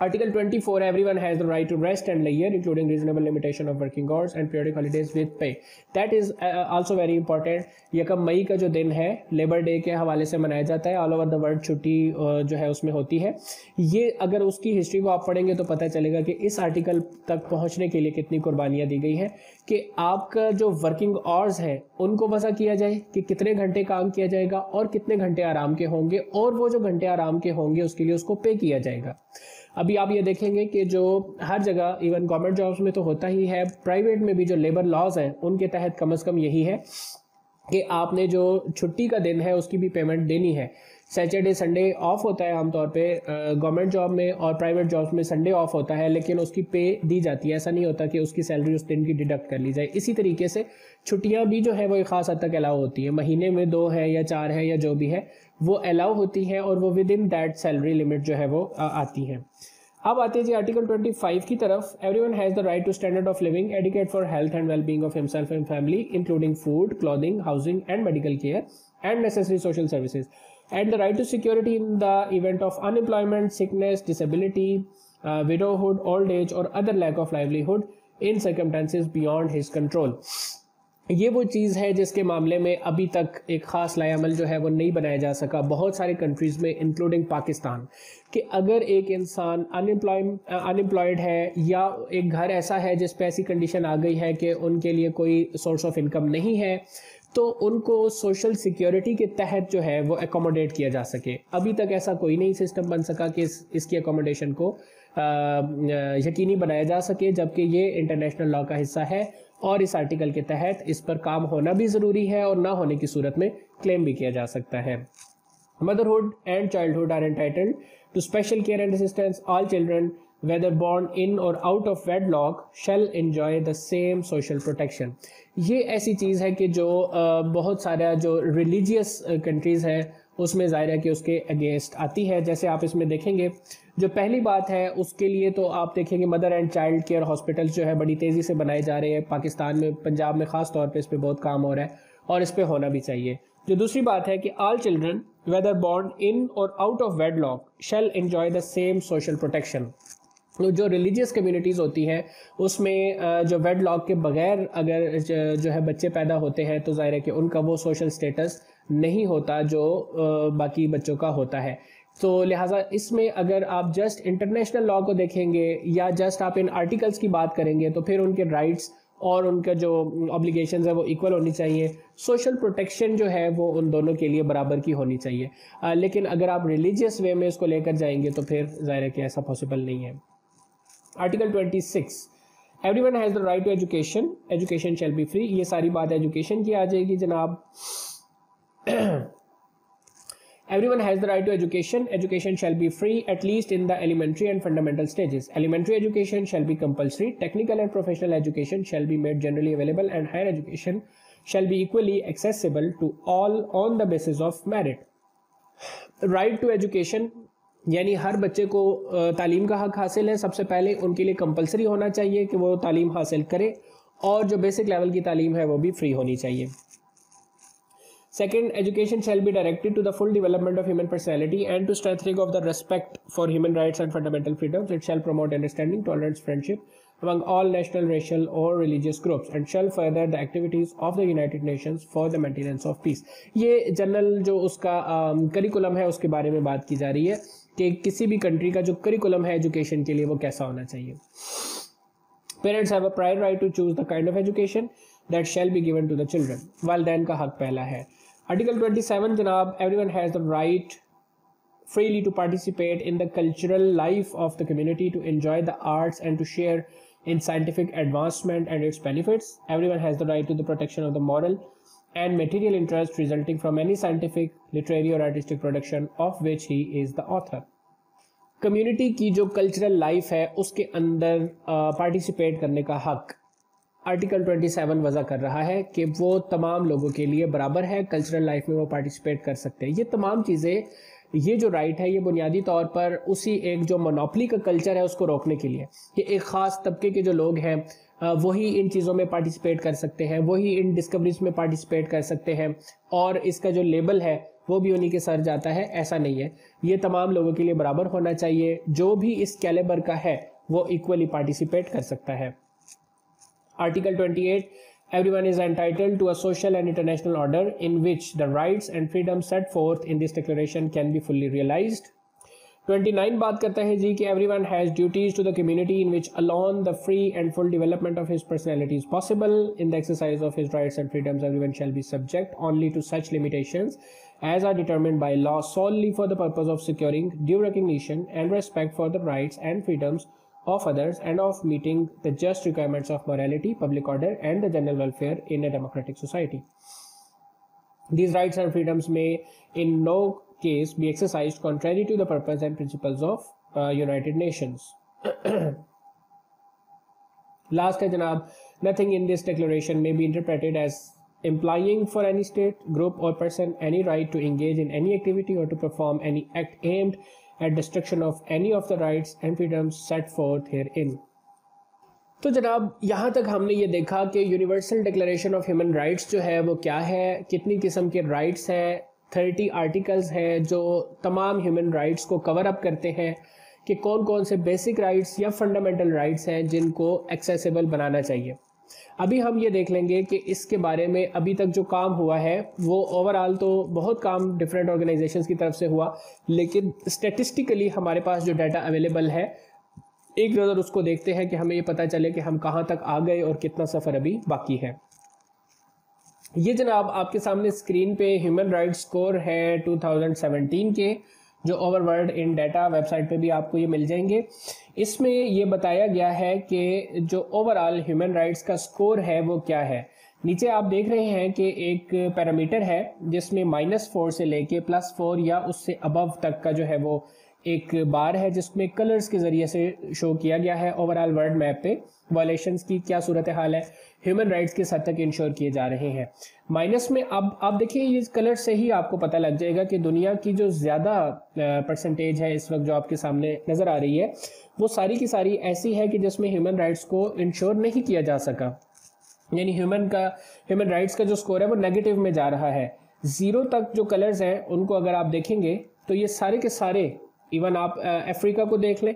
Article 24, everyone has the right to rest and leisure, including reasonable limitation of working hours and periodic holidays with pay. That is also very important. 1 मई का जो दिन है labour day के हवाले से मनाया जाता है, ऑल ओवर द वर्ल्ड छुट्टी जो है उसमें होती है. ये अगर उसकी हिस्ट्री को आप पढ़ेंगे तो पता चलेगा कि इस आर्टिकल तक पहुंचने के लिए कितनी कुर्बानियां दी गई हैं कि आपका जो वर्किंग आवर्स हैं उनको वज़ा किया जाए कि कितने घंटे काम किया जाएगा और कितने घंटे आराम के होंगे, और वो जो घंटे आराम के होंगे उसके लिए उसको पे किया जाएगा. अभी आप ये देखेंगे कि जो हर जगह इवन गवर्नमेंट जॉब्स में तो होता ही है, प्राइवेट में भी जो लेबर लॉज हैं उनके तहत कम से कम यही है कि आपने जो छुट्टी का दिन है उसकी भी पेमेंट देनी है. सैटरडे संडे ऑफ होता है आमतौर पे गवर्नमेंट जॉब में, और प्राइवेट जॉब्स में संडे ऑफ होता है, लेकिन उसकी पे दी जाती है. ऐसा नहीं होता कि उसकी सैलरी उस दिन की डिडक्ट कर ली जाए. इसी तरीके से छुट्टियां भी जो है वो एक खास हद तक अलाउ होती है. महीने में 2 है या 4 है या जो भी है वो अलाउ होती है, और वो with in that salary limit जो है वो आती है. अब आते हैं जी आर्टिकल 25 की तरफ. Everyone has the right to standard of living, adequate for health and wellbeing of himself and family, including food, clothing, housing and medical care and necessary social services, and the right to security in the event of unemployment, sickness, disability, widowhood, old age or other lack of livelihood in circumstances beyond his control. ये वो चीज़ है जिसके मामले में अभी तक एक ख़ास लाएअमल जो है वो नहीं बनाया जा सका बहुत सारे कंट्रीज़ में, इंक्लूडिंग पाकिस्तान, कि अगर एक इंसान अनएम्प्लॉयड है या एक घर ऐसा है जिस पे ऐसी कंडीशन आ गई है कि उनके लिए कोई सोर्स ऑफ इनकम नहीं है, तो उनको सोशल सिक्योरिटी के तहत जो है वो एकोमोडेट किया जा सके. अभी तक ऐसा कोई नहीं सिस्टम बन सका कि इसकी एकोमोडेशन को यकीनी बनाया जा सके, जबकि ये इंटरनेशनल लॉ का हिस्सा है और इस आर्टिकल के तहत इस पर काम होना भी ज़रूरी है और ना होने की सूरत में क्लेम भी किया जा सकता है. Motherhood and childhood are entitled to special care and assistance. All children whether born in or out of wedlock shall enjoy the same social protection. ये ऐसी चीज़ है कि जो बहुत सारा जो रिलीजियस कंट्रीज़ है उसमें ज़ाहिर है कि उसके अगेंस्ट आती है. जैसे आप इसमें देखेंगे जो पहली बात है उसके लिए तो आप देखेंगे mother and child care hospitals जो है बड़ी तेज़ी से बनाए जा रहे हैं पाकिस्तान में, पंजाब में ख़ास तौर पे इस पर बहुत काम हो रहा है और इस पर होना भी चाहिए. जो दूसरी बात है कि all children whether born in और out of wedlock shall enjoy the same social protection. जो रिलीजियस कम्युनिटीज़ होती हैं उसमें जो वेडलॉक के बगैर अगर जो है बच्चे पैदा होते हैं तो ज़ाहिर है कि उनका वो सोशल स्टेटस नहीं होता जो बाकी बच्चों का होता है. तो लिहाजा इसमें अगर आप जस्ट इंटरनेशनल लॉ को देखेंगे या जस्ट आप इन आर्टिकल्स की बात करेंगे तो फिर उनके राइट्स और उनका जो ऑब्लिगेशंस है वो इक्वल होनी चाहिए. सोशल प्रोटेक्शन जो है वो उन दोनों के लिए बराबर की होनी चाहिए. लेकिन अगर आप रिलीजियस वे में इसको लेकर जाएंगे तो फिर ज़ाहिर है कि ऐसा पॉसिबल नहीं है. Article 26, everyone has the right to education, education shall be free. ये सारी बात एजुकेशन की आ जाएगी जनाब. Everyone has the right to education. Education shall be free at least in the elementary and fundamental stages. Elementary education shall be compulsory. Technical and professional education shall be made generally available, and higher education shall be equally accessible to all on the basis of merit. Right to education यानी हर बच्चे को तालीम का हक हासिल है. सबसे पहले उनके लिए कंपलसरी होना चाहिए कि वो तालीम हासिल करे, और जो बेसिक लेवल की तालीम है वो भी फ्री होनी चाहिए. Second, education shall be directed to the full development of human personality and to strengthening of the respect for human rights and fundamental freedoms. It shall promote understanding, tolerance, friendship among all national, racial or religious groups, and shall further the activities of the United Nations for the maintenance of peace. ये general जो उसका curriculum है उसके बारे में बात की जा रही है कि किसी भी कंट्री का जो करिकुलम है एजुकेशन के लिए वो कैसा होना चाहिए. Parents have a prior right to choose the kind of education that shall be given to the children. वालिदैन का हक पहला है. Article 27 जनाब, everyone has the right freely to participate in the cultural life of the community, to enjoy the arts and to share in scientific advancement and its benefits. Everyone has the right to the protection of the moral and material interest resulting from any scientific, literary or artistic production of which he is the author. Community की जो cultural life है उसके अंदर participate करने का हक article 27 वज़ा कर रहा है कि वो तमाम लोगों के लिए बराबर है, कल्चरल लाइफ में वो पार्टिसिपेट कर सकते हैं. ये तमाम चीज़ें, ये जो राइट है ये बुनियादी तौर पर उसी एक जो मोनोपली का कल्चर है उसको रोकने के लिए कि एक ख़ास तबके के जो लोग हैं वही इन चीज़ों में पार्टिसिपेट कर सकते हैं, वही इन डिस्कवरीज में पार्टिसिपेट कर सकते हैं, और इसका जो लेबल है वो भी उन्हीं के सर जाता है, ऐसा नहीं है। ये तमाम लोगों के लिए बराबर होना चाहिए, जो भी इस कैलिबर का है वो इक्वली पार्टिसिपेट कर सकता है। Article 28, everyone is entitled to a social and international order in which the rights and freedoms set forth in this declaration can be fully realized. 29 बात करता है जी कि everyone has duties to the community in which alone the free and full development of his personality is possible. In the exercise of his rights and freedoms, everyone shall be subject only to such limitations as are determined by law solely for the purpose of securing due recognition and respect for the rights and freedoms of others and of meeting the just requirements of morality, public order and the general welfare in a democratic society. These rights and freedoms may in no case be exercised contrary to the purpose and principles of United Nations. Last है जनाब, nothing in this declaration may be interpreted as implying for any state, group or person any right to engage in any activity or to perform any act aimed at destruction of any of the rights and freedoms set forth herein. तो जनाब यहाँ तक हमने ये देखा कि universal declaration of human rights जो है वो क्या है, कितनी किस्म के राइट्स हैं, 30 आर्टिकल्स हैं जो तमाम ह्यूमन राइट्स को कवर अप करते हैं कि कौन कौन से बेसिक राइट्स या फंडामेंटल राइट्स हैं जिनको एक्सेसिबल बनाना चाहिए। अभी हम ये देख लेंगे कि इसके बारे में अभी तक जो काम हुआ है वो ओवरऑल तो बहुत काम डिफरेंट ऑर्गेनाइजेशंस की तरफ से हुआ, लेकिन स्टैटिस्टिकली हमारे पास जो डाटा अवेलेबल है एक नज़र उसको देखते हैं कि हमें ये पता चले कि हम कहाँ तक आ गए और कितना सफ़र अभी बाकी है। ये जनाब आपके सामने स्क्रीन पे ह्यूमन राइट्स स्कोर है 2017 के, जो over world in data website पे भी आपको ये मिल जाएंगे। इसमें ये बताया गया है कि जो ओवरऑल ह्यूमन राइट्स का स्कोर है वो क्या है। नीचे आप देख रहे हैं कि एक पैरामीटर है जिसमें -4 से लेके +4 या उससे अबव तक का जो है वो एक बार है जिसमें कलर्स के ज़रिए से शो किया गया है ओवरऑल वर्ल्ड मैप पे वायलेशंस की क्या सूरत हाल है, ह्यूमन राइट्स किस हद तक इंश्योर किए जा रहे हैं। माइनस में अब आप देखिए ये कलर से ही आपको पता लग जाएगा कि दुनिया की जो ज़्यादा परसेंटेज है इस वक्त जो आपके सामने नज़र आ रही है वो सारी की सारी ऐसी है कि जिसमें ह्यूमन राइट्स को इंश्योर नहीं किया जा सका, यानी ह्यूमन राइट्स का जो स्कोर है वो नेगेटिव में जा रहा है। 0 तक जो कलर्स हैं उनको अगर आप देखेंगे तो ये सारे के सारे, इवन आप अफ्रीका को देख लें,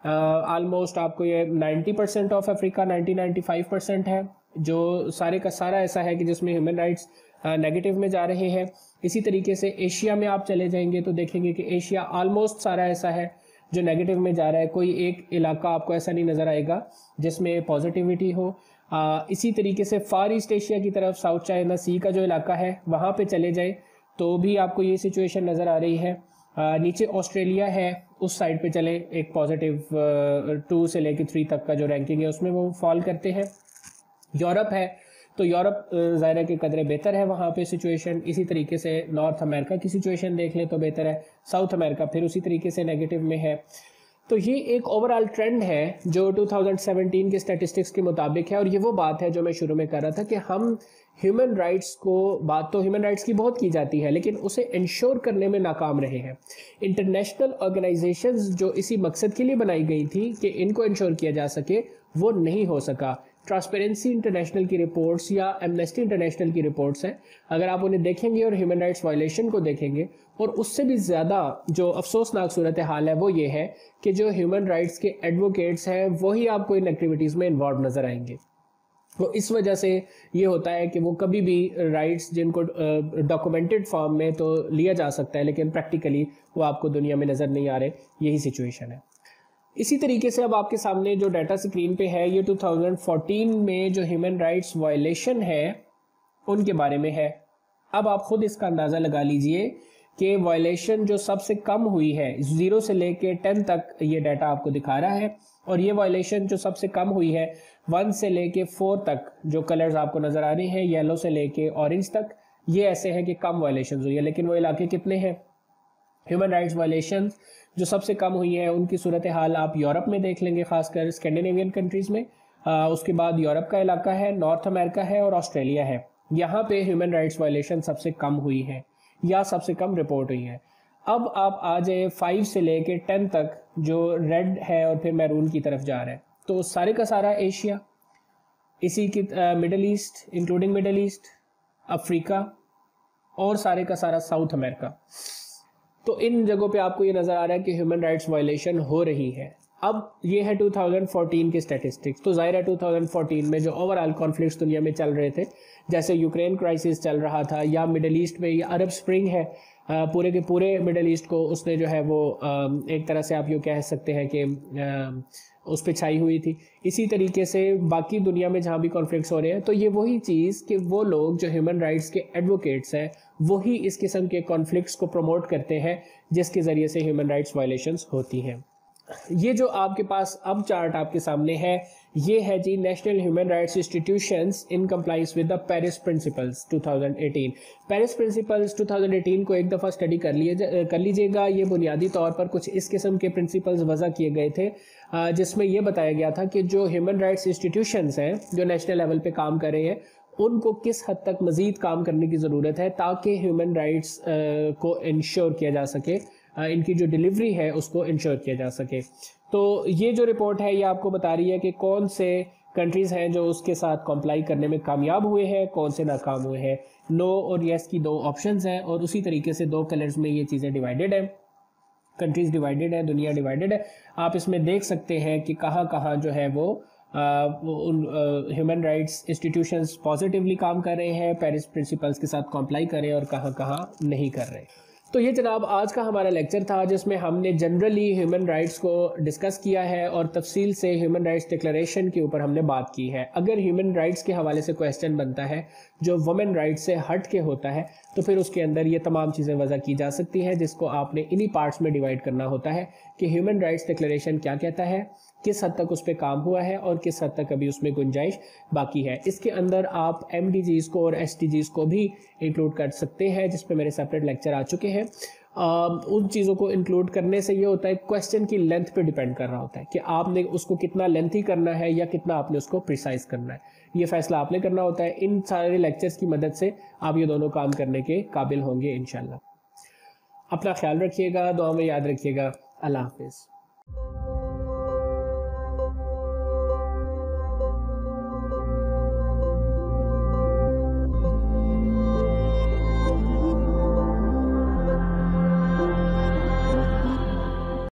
ऑलमोस्ट आपको ये 90% ऑफ अफ्रीका 90-95% है जो सारे का सारा ऐसा है कि जिसमें ह्यूमन राइट्स नेगेटिव में जा रहे हैं। इसी तरीके से एशिया में आप चले जाएंगे तो देखेंगे कि एशिया ऑलमोस्ट सारा ऐसा है जो नेगेटिव में जा रहा है, कोई एक इलाका आपको ऐसा नहीं नज़र आएगा जिसमें पॉजिटिविटी हो। इसी तरीके से फार ईस्ट एशिया की तरफ साउथ चाइना सी का जो इलाका है वहाँ पे चले जाएं तो भी आपको ये सिचुएशन नज़र आ रही है। नीचे ऑस्ट्रेलिया है, उस साइड पे चले, एक +2 से लेकर 3 तक का जो रैंकिंग है उसमें वो फॉल करते हैं। यूरोप है तो यूरोप ज़ाहिर के कदरे बेहतर है वहाँ पे सिचुएशन। इसी तरीके से नॉर्थ अमेरिका की सिचुएशन देख लें तो बेहतर है, साउथ अमेरिका फिर उसी तरीके से नेगेटिव में है। तो ये एक ओवरऑल ट्रेंड है जो 2017 के स्टैटिस्टिक्स के मुताबिक है। और ये वो बात है जो मैं शुरू में कर रहा था कि हम ह्यूमन राइट्स को, बात तो ह्यूमन राइट्स की बहुत की जाती है लेकिन उसे इंश्योर करने में नाकाम रहे हैं। इंटरनेशनल ऑर्गेनाइजेशंस जो इसी मकसद के लिए बनाई गई थी कि इनको इंश्योर किया जा सके वो नहीं हो सका। ट्रांसपेरेंसी इंटरनेशनल की रिपोर्ट्स या एमनेस्टी इंटरनेशनल की रिपोर्ट्स हैं, अगर आप उन्हें देखेंगे और ह्यूमन राइट्स वायलेशन को देखेंगे, और उससे भी ज़्यादा जो अफसोसनाक सूरत हाल है वो ये है कि जो ह्यूमन राइट्स के एडवोकेट्स हैं वही आपको इन एक्टिविटीज़ में इन्वॉल्व नज़र आएंगे। तो इस वजह से ये होता है कि वो कभी भी राइट्स जिनको डॉक्यूमेंटेड फॉर्म में तो लिया जा सकता है लेकिन प्रैक्टिकली वो आपको दुनिया में नज़र नहीं आ रहे, यही सिचुएशन है। इसी तरीके से अब आपके सामने जो डाटा स्क्रीन पे है ये 2014 में जो ह्यूमन राइट्स वायलेशन है उनके बारे में है। अब आप खुद इसका अंदाज़ा लगा लीजिए कि वायलेशन जो सबसे कम हुई है 0 से लेके 10 तक ये डाटा आपको दिखा रहा है, और ये वायलेशन जो सबसे कम हुई है 1 से लेके 4 तक जो कलर्स आपको नज़र आ रहे हैं, येलो से लेके ऑरेंज तक, ये ऐसे हैं कि कम वायलेशन हुई है। लेकिन वो इलाके कितने हैं ह्यूमन राइट्स वायलेशन जो सबसे कम हुई है उनकी सूरत हाल आप यूरोप में देख लेंगे, खासकर स्कैंडिनेवियन कंट्रीज़ में। उसके बाद यूरोप का इलाका है, नॉर्थ अमेरिका है और ऑस्ट्रेलिया है। यहाँ पे ह्यूमन राइट्स वायलेशन सबसे कम हुई है या सबसे कम रिपोर्ट हुई है। अब आप आ जाए 5 से लेके 10 तक जो रेड है और फिर मैरून की तरफ जा रहा है, तो सारे का सारा एशिया, इसी की middle east including middle east, Africa और सारे का सारा साउथ अमेरिका। तो इन जगहों पे आपको ये नज़र आ रहा है कि ह्यूमन राइट्स वायलेशन हो रही है। अब ये है 2014 के स्टैटिस्टिक्स। तो ज़ाहिर है 2014 में जो ओवरऑल कॉन्फ्लिक्ट्स दुनिया में चल रहे थे, जैसे यूक्रेन क्राइसिस चल रहा था, या मिडल ईस्ट में ये अरब स्प्रिंग है, पूरे के पूरे मिडल ईस्ट को उसने जो है वो एक तरह से आप यूँ कह सकते हैं कि उस पर छाई हुई थी। इसी तरीके से बाकी दुनिया में जहाँ भी कॉन्फ्लिक्ट्स हो रहे हैं, तो ये वही चीज़ कि वो लोग जो ह्यूमन राइट्स के एडवोकेट्स हैं वही इस किस्म के कॉन्फ्लिक्ट्स को प्रमोट करते हैं जिसके ज़रिए से ह्यूमन राइट्स वायलेशंस होती हैं। ये जो आपके पास अब चार्ट आपके सामने है, ये है जी national human rights institutions in compliance with the Paris principles 2018। Paris principles 2018 को एक दफ़ा स्टडी कर लीजिएगा। ये बुनियादी तौर पर कुछ इस किस्म के प्रिंसिपल्स वज़ा किए गए थे, जिसमें यह बताया गया था कि जो ह्यूमन राइट्स इंस्टीट्यूशंस हैं जो नेशनल लेवल पे काम कर रहे हैं, उनको किस हद तक मज़ीद काम करने की ज़रूरत है ताकि ह्यूमन राइट्स को इंश्योर किया जा सके, इनकी जो डिलीवरी है उसको इंश्योर किया जा सके। तो ये जो रिपोर्ट है ये आपको बता रही है कि कौन से कंट्रीज़ हैं जो उसके साथ कॉम्प्लाई करने में कामयाब हुए हैं, कौन से नाकाम हुए हैं। नो और येस की दो ऑप्शंस हैं और उसी तरीके से दो कलर्स में ये चीज़ें डिवाइडेड हैं, कंट्रीज़ डिवाइडेड है, दुनिया डिवाइडेड है। आप इसमें देख सकते हैं कि कहाँ कहाँ जो है वो ह्यूमन राइट्स इंस्टीट्यूशंस पॉजिटिवली काम कर रहे हैं, पेरिस प्रिंसिपल्स के साथ कॉम्प्लाई कर रहे हैं, और कहाँ कहाँ नहीं कर रहे। तो ये जनाब आज का हमारा लेक्चर था जिसमें हमने जनरली ह्यूमन राइट्स को डिस्कस किया है और तफसील से ह्यूमन राइट्स डिक्लेरेशन के ऊपर हमने बात की है। अगर ह्यूमन राइट्स के हवाले से क्वेश्चन बनता है जो वुमेन राइट्स से हट के होता है, तो फिर उसके अंदर ये तमाम चीज़ें वज़ा की जा सकती हैं, जिसको आपने इन्हीं पार्ट्स में डिवाइड करना होता है कि ह्यूमन राइट्स डिक्लेरेशन क्या कहता है, किस हद तक उस पर काम हुआ है और किस हद तक अभी उसमें गुंजाइश बाकी है। इसके अंदर आप MDGs को और SDGs को भी इंक्लूड कर सकते हैं, जिस पे मेरे सेपरेट लेक्चर आ चुके हैं। उन चीज़ों को इंक्लूड करने से ये होता है क्वेश्चन की लेंथ पे डिपेंड कर रहा होता है कि आपने उसको कितना लेंथी करना है या कितना आपने उसको प्रिसाइज करना है। ये फैसला आपने करना होता है। इन सारे लेक्चर्स की मदद से आप ये दोनों काम करने के काबिल होंगे इंशाल्लाह। अपना ख्याल रखिएगा, दुआ में याद रखिएगा। अल्लाह हाफिज़।